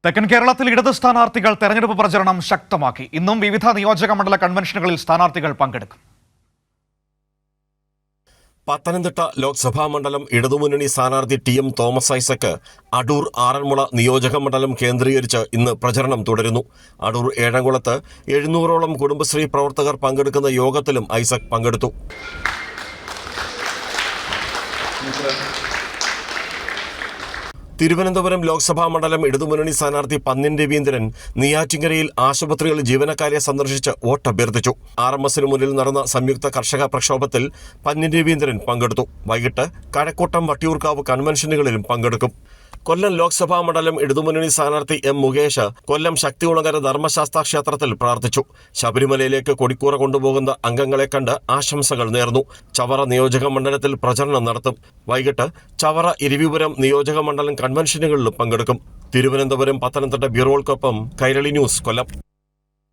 തെക്കൻ കേരളത്തിൽ ഇടത് സ്ഥാനാർത്ഥികൾ തെരഞ്ഞെടുപ്പ് പ്രചരണം ശക്തമാക്കി. ഇന്നും വിവിധ നിയോജക മണ്ഡല കൺവെൻഷനുകളിൽ സ്ഥാനാർത്ഥികൾ പങ്കെടുക്കും. പത്തനംതിട്ട ലോക്സഭാ മണ്ഡലം ഇടതുമുന്നണി സ്ഥാനാർത്ഥി ടി.എം. തോമസ് ഐസക് അടൂർ ആറന്മുള നിയോജക മണ്ഡലം കേന്ദ്രീകരിച്ച് ഇന്ന് പ്രചരണം തുടരുന്നു. അടൂർ ഏഴംകുളത്ത് 700ഓളം കുടുംബശ്രീ പ്രവർത്തകർ പങ്കെടുക്കുന്ന യോഗത്തിലും ഐസക് പങ്കെടുത്തു. തിരുവനന്തപുരം ലോക്സഭാ മണ്ഡലം ഇടതുമുന്നണി സ്ഥാനാർത്ഥി പന്ന്യൻ രവീന്ദ്രൻ നെയ്യാറ്റിൻകരയിൽ ആശുപത്രികളിൽ ജീവനക്കാരെ സന്ദർശിച്ച് വോട്ടഭ്യർത്ഥിച്ചു. RMSന് മുന്നിൽ നടന്ന സംയുക്ത കർഷക പ്രക്ഷോഭത്തിൽ പന്ന്യൻ രവീന്ദ്രൻ പങ്കെടുത്തു. വൈകിട്ട് കഴക്കൂട്ടം വട്ടിയൂർക്കാവ് കൺവെൻഷനുകളിലും പങ്കെടുക്കും. കൊല്ലം ലോക്സഭാ മണ്ഡലം ഇടതുമുന്നണി സ്ഥാനാർത്ഥി M. മുകേഷ് കൊല്ലം ശക്തികുളങ്ങര ധർമ്മശാസ്ത്ര ക്ഷേത്രത്തിൽ പ്രാർത്ഥിച്ചു. ശബരിമലയിലേക്ക് കൊടിക്കൂറ കൊണ്ടുപോകുന്ന അംഗങ്ങളെ കണ്ട് ആശംസകൾ നേർന്നു. ചവറ നിയോജക മണ്ഡലത്തിൽ പ്രചരണം നടത്തും. വൈകിട്ട് ചവറ ഇരവിപുരം നിയോജക മണ്ഡലം കൺവെൻഷനുകളിലും പങ്കെടുക്കും. തിരുവനന്തപുരം പത്തനംതിട്ട ബ്യൂറോകൾക്കൊപ്പം കൈരളി ന്യൂസ്, കൊല്ലം.